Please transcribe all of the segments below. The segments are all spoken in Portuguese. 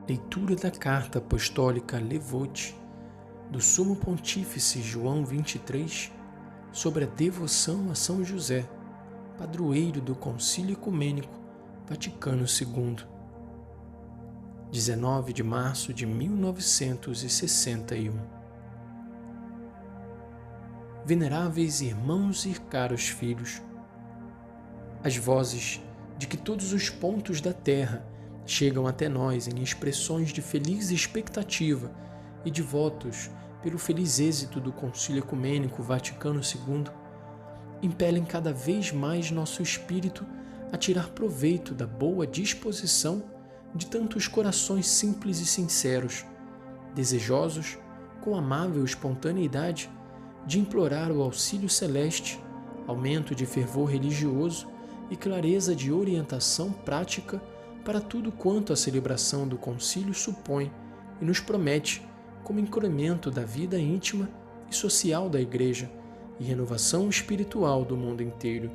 Leitura da Carta Apostólica Levote, do Sumo Pontífice João XXIII, sobre a devoção a São José, padroeiro do Concílio Ecumênico Vaticano II. 19 de março de 1961. Veneráveis irmãos e caros filhos, as vozes de que todos os pontos da terra chegam até nós em expressões de feliz expectativa e de votos pelo feliz êxito do Concílio Ecumênico Vaticano II, impelem cada vez mais nosso espírito a tirar proveito da boa disposição de tantos corações simples e sinceros, desejosos, com amável espontaneidade, de implorar o auxílio celeste, aumento de fervor religioso e clareza de orientação prática para tudo quanto a celebração do concílio supõe e nos promete como incremento da vida íntima e social da Igreja e renovação espiritual do mundo inteiro.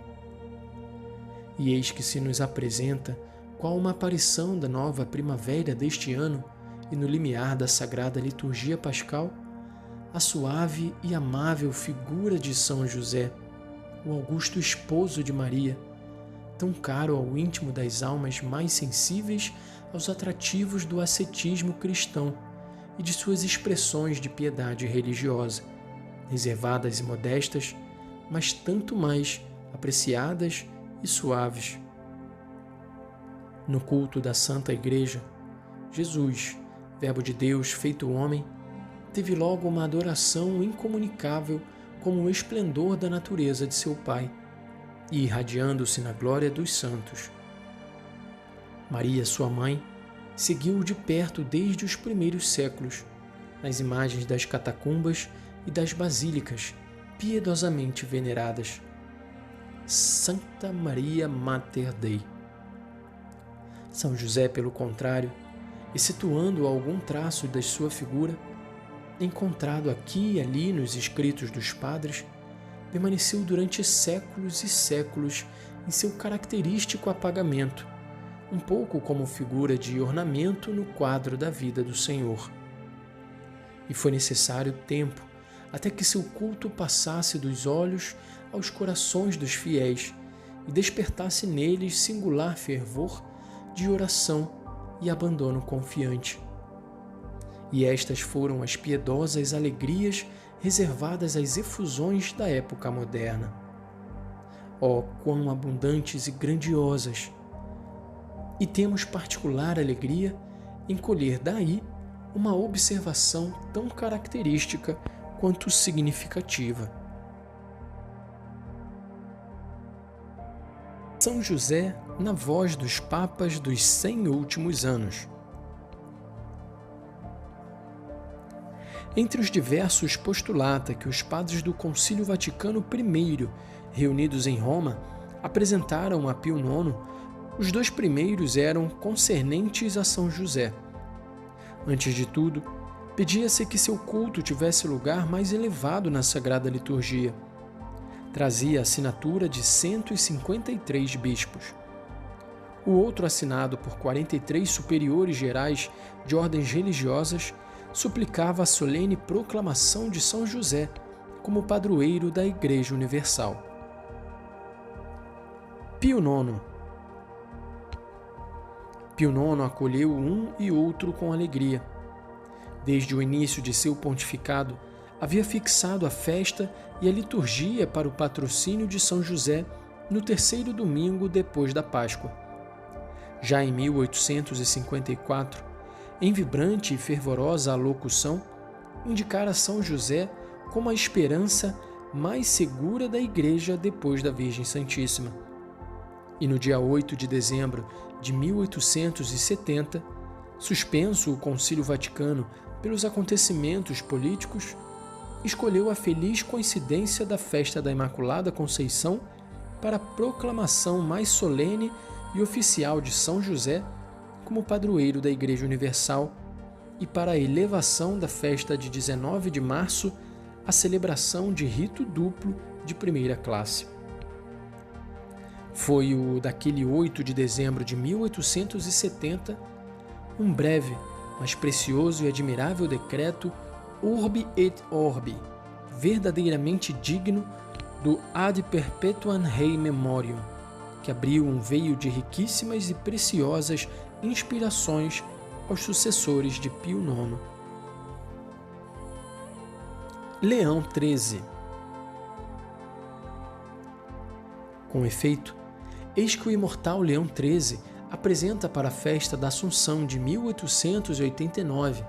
E eis que se nos apresenta, qual uma aparição da nova primavera deste ano e no limiar da sagrada liturgia pascal, a suave e amável figura de São José, o augusto esposo de Maria, tão caro ao íntimo das almas mais sensíveis aos atrativos do ascetismo cristão e de suas expressões de piedade religiosa, reservadas e modestas, mas tanto mais apreciadas e suaves. No culto da Santa Igreja, Jesus, Verbo de Deus feito homem, teve logo uma adoração incomunicável como o esplendor da natureza de seu Pai, e irradiando-se na glória dos santos. Maria, sua mãe, seguiu-o de perto desde os primeiros séculos, nas imagens das catacumbas e das basílicas piedosamente veneradas. Santa Maria Mater Dei. São José, pelo contrário, excetuando algum traço da sua figura, encontrado aqui e ali nos escritos dos padres, permaneceu durante séculos e séculos em seu característico apagamento, um pouco como figura de ornamento no quadro da vida do Senhor. E foi necessário tempo até que seu culto passasse dos olhos aos corações dos fiéis e despertasse neles singular fervor de oração e abandono confiante. E estas foram as piedosas alegrias reservadas às efusões da época moderna. Oh, quão abundantes e grandiosas! E temos particular alegria em colher daí uma observação tão característica quanto significativa. São José na voz dos papas dos 100 últimos anos. Entre os diversos postulata que os padres do Concílio Vaticano I, reunidos em Roma, apresentaram a Pio IX, os dois primeiros eram concernentes a São José. Antes de tudo, pedia-se que seu culto tivesse lugar mais elevado na Sagrada Liturgia. Trazia a assinatura de 153 bispos. O outro, assinado por 43 superiores gerais de ordens religiosas, suplicava a solene proclamação de São José como padroeiro da Igreja Universal. Pio IX acolheu um e outro com alegria. Desde o início de seu pontificado, havia fixado a festa e a liturgia para o patrocínio de São José no terceiro domingo depois da Páscoa. Já em 1854, em vibrante e fervorosa alocução, indicara São José como a esperança mais segura da Igreja depois da Virgem Santíssima. E no dia 8 de dezembro de 1870, suspenso o Concílio Vaticano pelos acontecimentos políticos, escolheu a feliz coincidência da festa da Imaculada Conceição para a proclamação mais solene e oficial de São José como padroeiro da Igreja Universal e para a elevação da festa de 19 de março à celebração de rito duplo de primeira classe. Foi o daquele 8 de dezembro de 1870, um breve, mas precioso e admirável decreto Urbi et Orbi, verdadeiramente digno do Ad Perpetuam Rei Memoriam, que abriu um veio de riquíssimas e preciosas inspirações aos sucessores de Pio IX. Leão XIII. Com efeito, eis que o imortal Leão XIII apresenta para a festa da Assunção de 1889,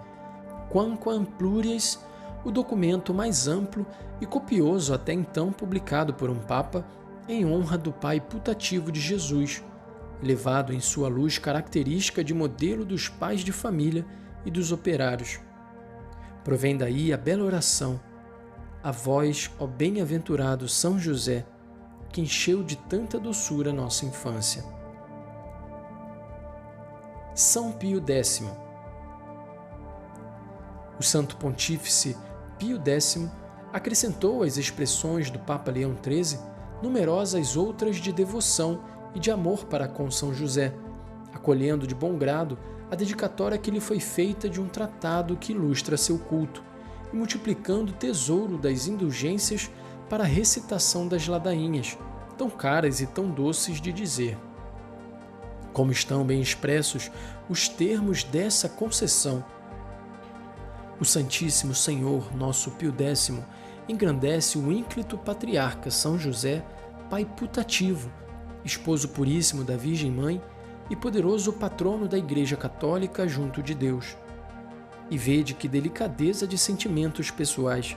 Quamquam Plures, o documento mais amplo e copioso até então publicado por um Papa em honra do Pai putativo de Jesus, elevado em sua luz característica de modelo dos pais de família e dos operários. Provém daí a bela oração: a vós, ó bem-aventurado São José, que encheu de tanta doçura nossa infância. São Pio X. O Santo Pontífice Pio X acrescentou às expressões do Papa Leão XIII numerosas outras de devoção e de amor para com São José, acolhendo de bom grado a dedicatória que lhe foi feita de um tratado que ilustra seu culto, e multiplicando o tesouro das indulgências para a recitação das ladainhas, tão caras e tão doces de dizer. Como estão bem expressos os termos dessa concessão. O Santíssimo Senhor, nosso Pio X, engrandece o ínclito patriarca São José, pai putativo, esposo puríssimo da Virgem Mãe e poderoso patrono da Igreja Católica junto de Deus. E vede que delicadeza de sentimentos pessoais,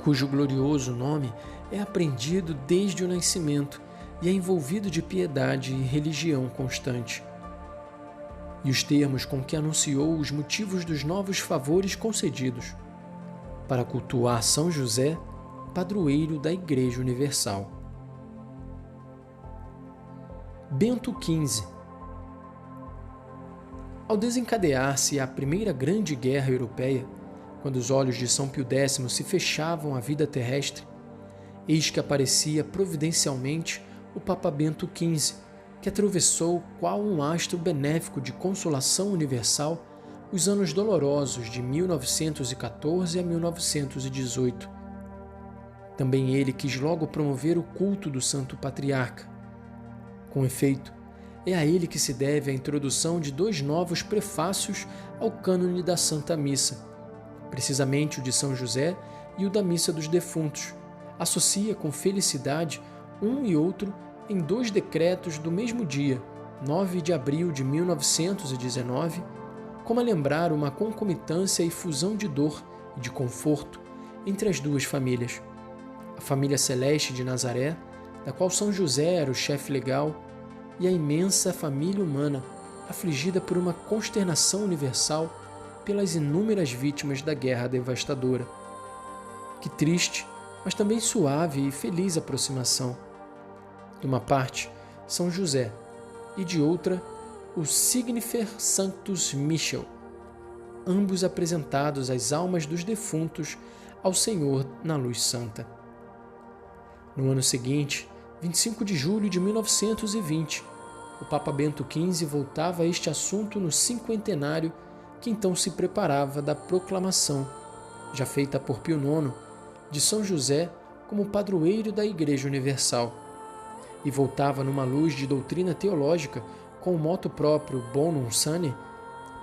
cujo glorioso nome é aprendido desde o nascimento e é envolvido de piedade e religião constante. E os termos com que anunciou os motivos dos novos favores concedidos, para cultuar São José, padroeiro da Igreja Universal. Bento XV. Ao desencadear-se a primeira grande guerra europeia, quando os olhos de São Pio X se fechavam à vida terrestre, eis que aparecia providencialmente o Papa Bento XV, que atravessou qual um astro benéfico de consolação universal os anos dolorosos de 1914 a 1918. Também ele quis logo promover o culto do Santo Patriarca. Com efeito, é a ele que se deve a introdução de 2 novos prefácios ao cânone da Santa Missa, precisamente o de São José e o da Missa dos Defuntos. Associa com felicidade um e outro em 2 decretos do mesmo dia, 9 de abril de 1919, como a lembrar uma concomitância e fusão de dor e de conforto entre as 2 famílias. A família celeste de Nazaré, da qual São José era o chefe legal, e a imensa família humana, afligida por uma consternação universal pelas inúmeras vítimas da guerra devastadora. Que triste, mas também suave e feliz aproximação. De uma parte, São José, e de outra, o Signifer Sanctus Michel, ambos apresentados às almas dos defuntos ao Senhor na luz santa. No ano seguinte, 25 de julho de 1920, o Papa Bento XV voltava a este assunto no 50º que então se preparava da proclamação, já feita por Pio IX, de São José como padroeiro da Igreja Universal, e voltava numa luz de doutrina teológica com o moto próprio Bonum Sane,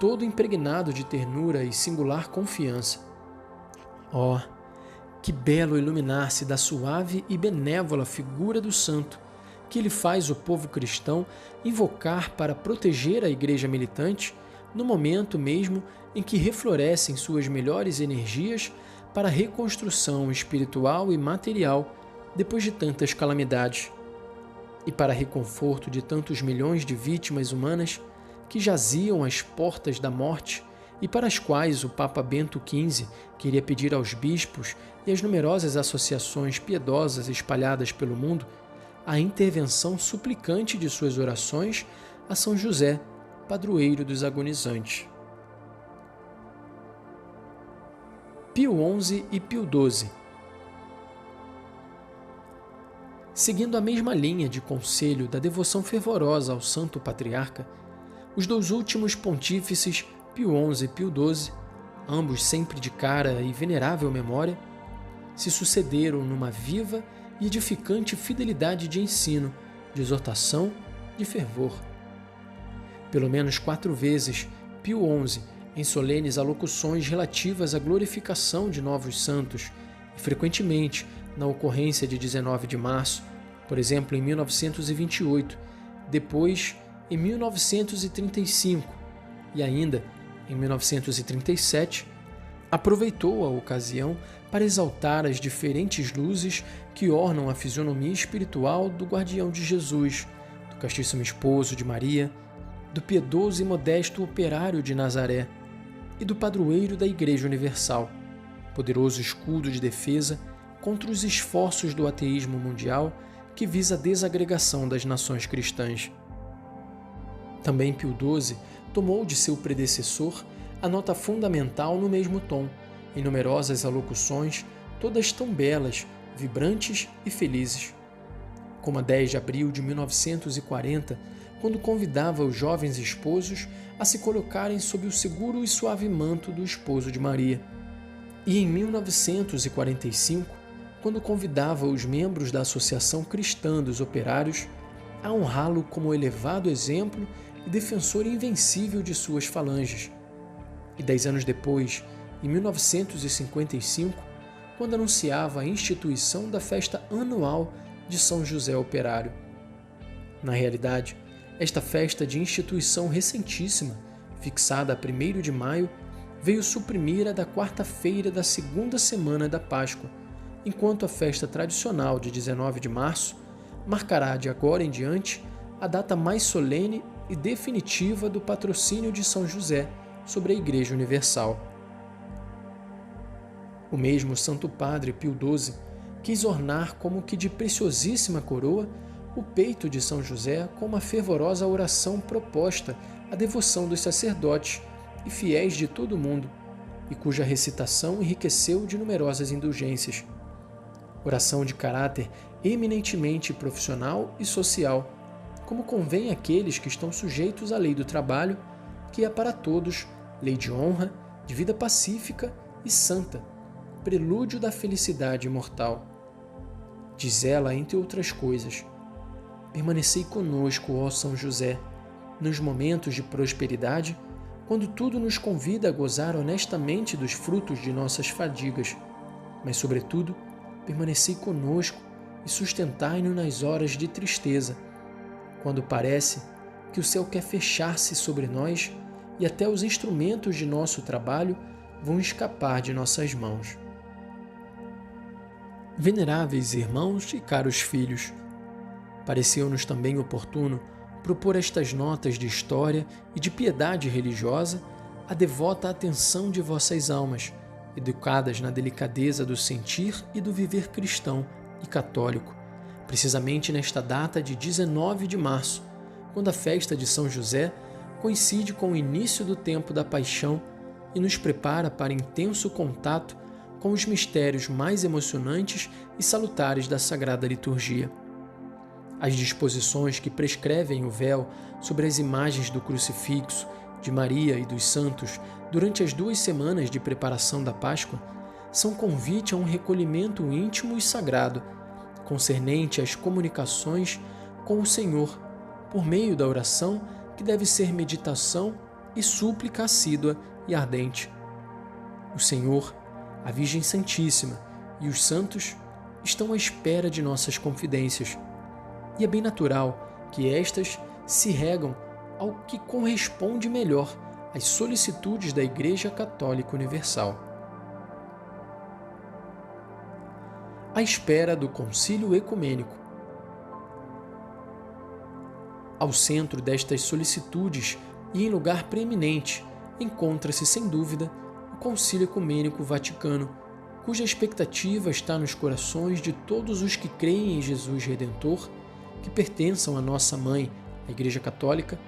todo impregnado de ternura e singular confiança. Oh, que belo iluminar-se da suave e benévola figura do santo, que ele faz o povo cristão invocar para proteger a Igreja militante no momento mesmo em que reflorescem suas melhores energias para a reconstrução espiritual e material depois de tantas calamidades, e para reconforto de tantos milhões de vítimas humanas que jaziam às portas da morte e para as quais o Papa Bento XV queria pedir aos bispos e às numerosas associações piedosas espalhadas pelo mundo a intervenção suplicante de suas orações a São José, padroeiro dos agonizantes. Pio XI e Pio XII. Seguindo a mesma linha de conselho da devoção fervorosa ao Santo Patriarca, os 2 últimos pontífices Pio XI e Pio XII, ambos sempre de cara e venerável memória, se sucederam numa viva e edificante fidelidade de ensino, de exortação, de fervor. Pelo menos 4 vezes, Pio XI, em solenes alocuções relativas à glorificação de novos santos, e frequentemente na ocorrência de 19 de março, por exemplo, em 1928, depois em 1935 e ainda em 1937, aproveitou a ocasião para exaltar as diferentes luzes que ornam a fisionomia espiritual do guardião de Jesus, do castíssimo esposo de Maria, do piedoso e modesto operário de Nazaré e do padroeiro da Igreja Universal, poderoso escudo de defesa contra os esforços do ateísmo mundial que visa a desagregação das nações cristãs. Também Pio XII tomou de seu predecessor a nota fundamental no mesmo tom, em numerosas alocuções, todas tão belas, vibrantes e felizes. Como a 10 de abril de 1940, quando convidava os jovens esposos a se colocarem sob o seguro e suave manto do esposo de Maria. E em 1945, quando convidava os membros da Associação Cristã dos Operários a honrá-lo como elevado exemplo e defensor invencível de suas falanges. E 10 anos depois, em 1955, quando anunciava a instituição da festa anual de São José Operário. Na realidade, esta festa de instituição recentíssima, fixada a 1º de maio, veio suprimir a da quarta-feira da segunda semana da Páscoa, enquanto a festa tradicional de 19 de março marcará de agora em diante a data mais solene e definitiva do patrocínio de São José sobre a Igreja Universal. O mesmo Santo Padre Pio XII quis ornar como que de preciosíssima coroa o peito de São José com uma fervorosa oração proposta à devoção dos sacerdotes e fiéis de todo o mundo, e cuja recitação enriqueceu de numerosas indulgências. Oração de caráter eminentemente profissional e social, como convém àqueles que estão sujeitos à lei do trabalho, que é para todos lei de honra, de vida pacífica e santa, prelúdio da felicidade imortal. Diz ela, entre outras coisas: permanecei conosco, ó São José, nos momentos de prosperidade, quando tudo nos convida a gozar honestamente dos frutos de nossas fadigas, mas, sobretudo, permanecei conosco e sustentai-nos nas horas de tristeza, quando parece que o céu quer fechar-se sobre nós e até os instrumentos de nosso trabalho vão escapar de nossas mãos. Veneráveis irmãos e caros filhos, pareceu-nos também oportuno propor estas notas de história e de piedade religiosa à devota atenção de vossas almas, educadas na delicadeza do sentir e do viver cristão e católico, precisamente nesta data de 19 de março, quando a festa de São José coincide com o início do tempo da Paixão e nos prepara para intenso contato com os mistérios mais emocionantes e salutares da Sagrada Liturgia. As disposições que prescrevem o véu sobre as imagens do crucifixo, de Maria e dos santos durante as 2 semanas de preparação da Páscoa são convite a um recolhimento íntimo e sagrado, concernente às comunicações com o Senhor, por meio da oração que deve ser meditação e súplica assídua e ardente. O Senhor, a Virgem Santíssima e os santos estão à espera de nossas confidências, e é bem natural que estas se regam ao que corresponde melhor às solicitudes da Igreja Católica Universal. À espera do Concílio Ecumênico. Ao centro destas solicitudes e em lugar preeminente encontra-se, sem dúvida, o Concílio Ecumênico Vaticano, cuja expectativa está nos corações de todos os que creem em Jesus Redentor, que pertençam à nossa mãe, a Igreja Católica,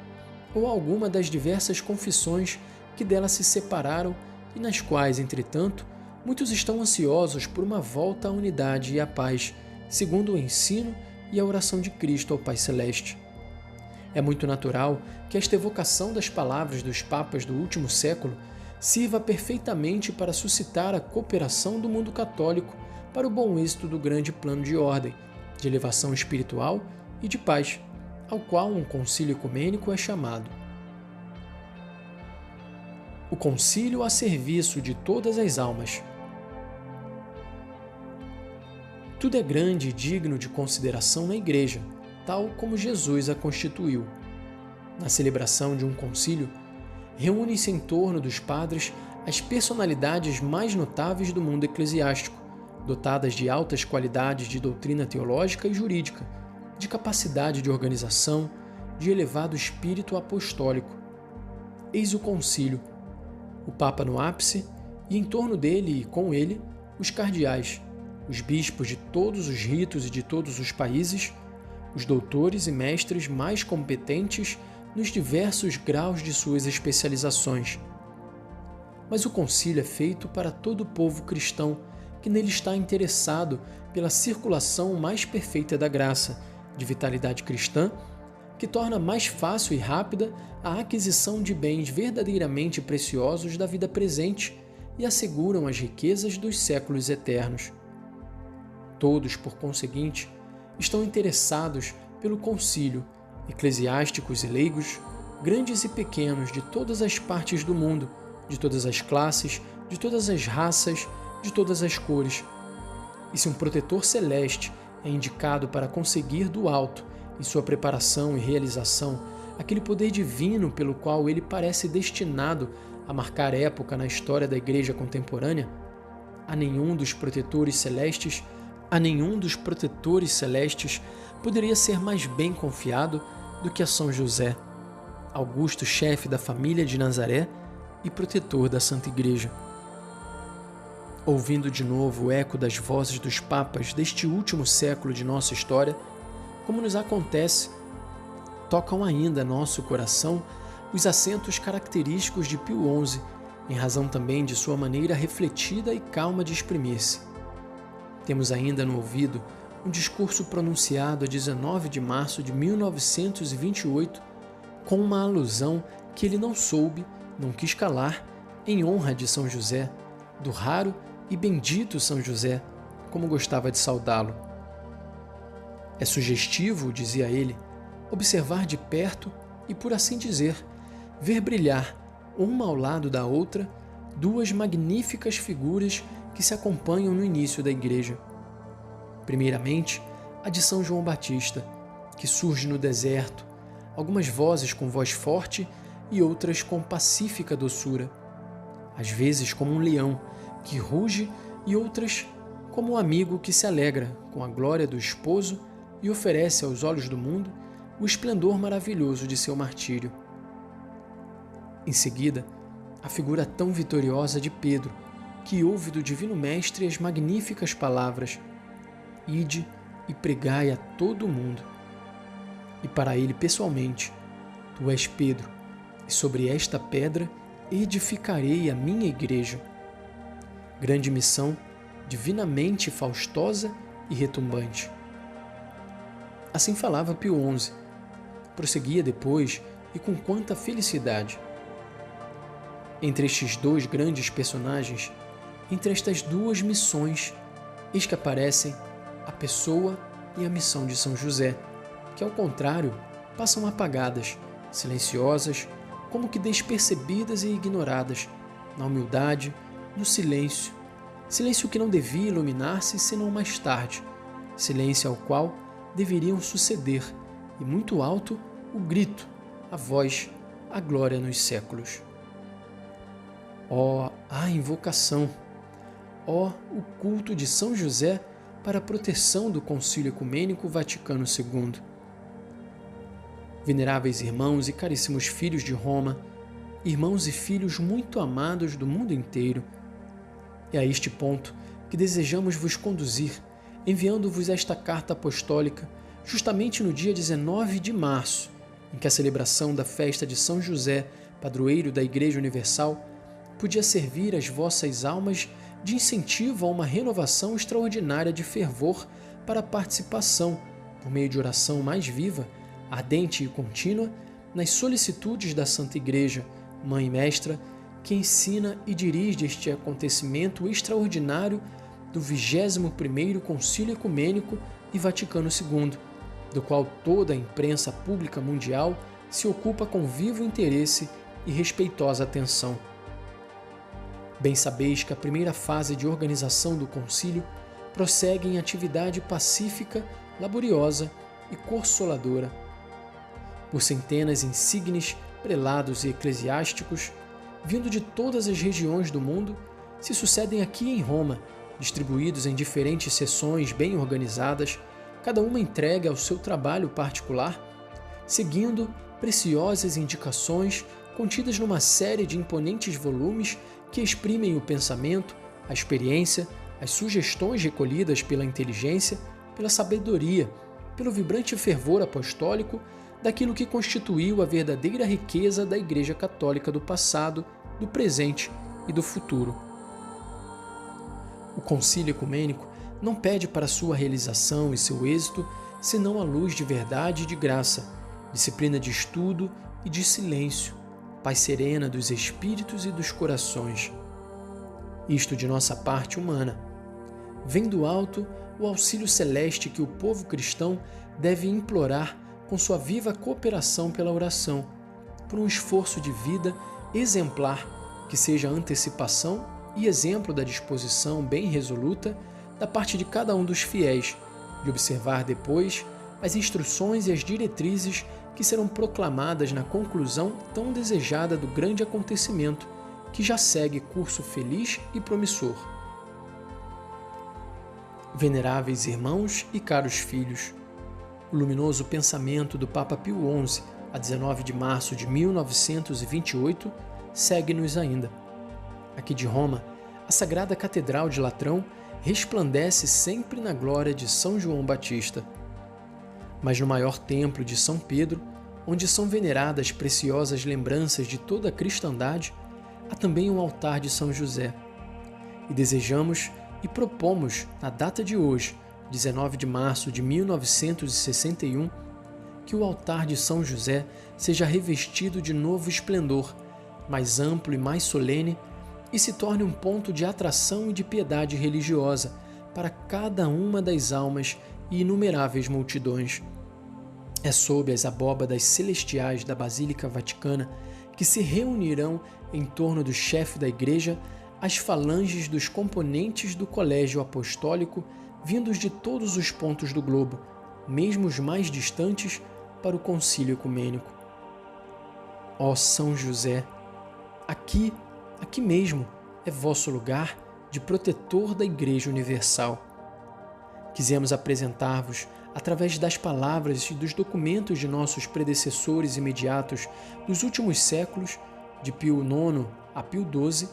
ou a alguma das diversas confissões que dela se separaram e nas quais, entretanto, muitos estão ansiosos por uma volta à unidade e à paz, segundo o ensino e a oração de Cristo ao Pai Celeste. É muito natural que esta evocação das palavras dos papas do último século sirva perfeitamente para suscitar a cooperação do mundo católico para o bom êxito do grande plano de ordem, de elevação espiritual e de paz, ao qual um concílio ecumênico é chamado. O concílio a serviço de todas as almas. Tudo é grande e digno de consideração na Igreja, tal como Jesus a constituiu. Na celebração de um concílio, reúnem-se em torno dos padres as personalidades mais notáveis do mundo eclesiástico, dotadas de altas qualidades de doutrina teológica e jurídica, de capacidade de organização, de elevado espírito apostólico. Eis o concílio, o Papa no ápice, e em torno dele e com ele, os cardeais, os bispos de todos os ritos e de todos os países, os doutores e mestres mais competentes nos diversos graus de suas especializações. Mas o concílio é feito para todo o povo cristão que nele está interessado pela circulação mais perfeita da graça, de vitalidade cristã, que torna mais fácil e rápida a aquisição de bens verdadeiramente preciosos da vida presente e asseguram as riquezas dos séculos eternos. Todos, por conseguinte, estão interessados pelo concílio, eclesiásticos e leigos, grandes e pequenos de todas as partes do mundo, de todas as classes, de todas as raças, de todas as cores. E se um protetor celeste é indicado para conseguir do alto, em sua preparação e realização, aquele poder divino pelo qual ele parece destinado a marcar época na história da Igreja contemporânea, a nenhum dos protetores celestes poderia ser mais bem confiado do que a São José, augusto chefe da família de Nazaré e protetor da Santa Igreja. Ouvindo de novo o eco das vozes dos papas deste último século de nossa história, como nos acontece, tocam ainda nosso coração os acentos característicos de Pio XI, em razão também de sua maneira refletida e calma de exprimir-se. Temos ainda no ouvido um discurso pronunciado a 19 de março de 1928, com uma alusão que ele não quis calar, em honra de São José, do raro e bendito São José, como gostava de saudá-lo. É sugestivo, dizia ele, observar de perto e, por assim dizer, ver brilhar, uma ao lado da outra, duas magníficas figuras que se acompanham no início da Igreja. Primeiramente, a de São João Batista, que surge no deserto, algumas vozes com voz forte e outras com pacífica doçura, às vezes como um leão que ruge e outras como um amigo que se alegra com a glória do esposo e oferece aos olhos do mundo o esplendor maravilhoso de seu martírio. Em seguida, a figura tão vitoriosa de Pedro, que ouve do Divino Mestre as magníficas palavras: "Ide e pregai a todo o mundo." E para ele pessoalmente: "Tu és Pedro, e sobre esta pedra edificarei a minha igreja." Grande missão, divinamente faustosa e retumbante. Assim falava Pio XI. Prosseguia depois, e com quanta felicidade. Entre estes dois grandes personagens, entre estas duas missões, eis que aparecem a pessoa e a missão de São José, que, ao contrário, passam apagadas, silenciosas, como que despercebidas e ignoradas, na humildade, no silêncio, silêncio que não devia iluminar-se senão mais tarde, silêncio ao qual deveriam suceder, e muito alto, o grito, a voz, a glória nos séculos. Ó, a invocação! Ó, o culto de São José para a proteção do Concílio Ecumênico Vaticano II. Veneráveis irmãos e caríssimos filhos de Roma, irmãos e filhos muito amados do mundo inteiro, é a este ponto que desejamos vos conduzir, enviando-vos esta carta apostólica justamente no dia 19 de março, em que a celebração da festa de São José, padroeiro da Igreja Universal, podia servir às vossas almas de incentivo a uma renovação extraordinária de fervor para a participação, por meio de oração mais viva, ardente e contínua, nas solicitudes da Santa Igreja, Mãe e Mestra, que ensina e dirige este acontecimento extraordinário do 21º Concílio Ecumênico e Vaticano II, do qual toda a imprensa pública mundial se ocupa com vivo interesse e respeitosa atenção. Bem sabeis que a primeira fase de organização do concílio prossegue em atividade pacífica, laboriosa e consoladora. Por centenas insignes prelados e eclesiásticos, vindo de todas as regiões do mundo, se sucedem aqui em Roma, distribuídos em diferentes seções bem organizadas, cada uma entregue ao seu trabalho particular, seguindo preciosas indicações contidas numa série de imponentes volumes que exprimem o pensamento, a experiência, as sugestões recolhidas pela inteligência, pela sabedoria, pelo vibrante fervor apostólico daquilo que constituiu a verdadeira riqueza da Igreja Católica do passado, do presente e do futuro. O Concílio Ecumênico não pede para sua realização e seu êxito senão a luz de verdade e de graça, disciplina de estudo e de silêncio, paz serena dos espíritos e dos corações. Isto de nossa parte humana. Vem do alto o auxílio celeste que o povo cristão deve implorar com sua viva cooperação pela oração, por um esforço de vida exemplar que seja antecipação e exemplo da disposição bem resoluta da parte de cada um dos fiéis, de observar depois as instruções e as diretrizes que serão proclamadas na conclusão tão desejada do grande acontecimento, que já segue curso feliz e promissor. Veneráveis irmãos e caros filhos, o luminoso pensamento do Papa Pio XI, a 19 de março de 1928, segue-nos ainda. Aqui de Roma, a Sagrada Catedral de Latrão resplandece sempre na glória de São João Batista. Mas no maior templo de São Pedro, onde são veneradas preciosas lembranças de toda a cristandade, há também um altar de São José. E desejamos e propomos, na data de hoje, 19 de março de 1961, que o altar de São José seja revestido de novo esplendor, mais amplo e mais solene, e se torne um ponto de atração e de piedade religiosa para cada uma das almas e inumeráveis multidões. É sob as abóbadas celestiais da Basílica Vaticana que se reunirão em torno do chefe da Igreja as falanges dos componentes do Colégio Apostólico vindos de todos os pontos do globo, mesmo os mais distantes, para o Concílio Ecumênico. Ó São José, aqui mesmo é vosso lugar de protetor da Igreja Universal. Quisemos apresentar-vos, através das palavras e dos documentos de nossos predecessores imediatos dos últimos séculos, de Pio IX a Pio XII,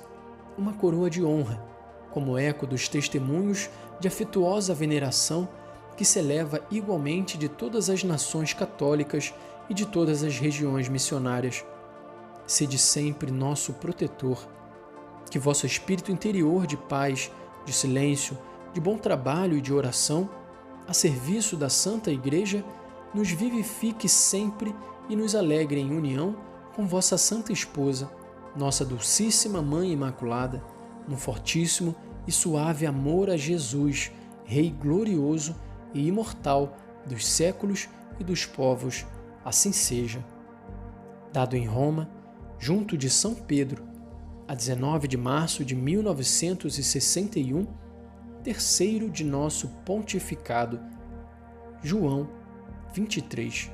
uma coroa de honra, como eco dos testemunhos de afetuosa veneração que se eleva igualmente de todas as nações católicas e de todas as regiões missionárias. Sede sempre nosso protetor. Que vosso espírito interior de paz, de silêncio, de bom trabalho e de oração, a serviço da Santa Igreja, nos vivifique sempre e nos alegre em união com vossa Santa Esposa, nossa Dulcíssima Mãe Imaculada, num fortíssimo e suave amor a Jesus, Rei glorioso e imortal dos séculos e dos povos, assim seja. Dado em Roma, junto de São Pedro, a 19 de março de 1961, terceiro de nosso pontificado, João 23.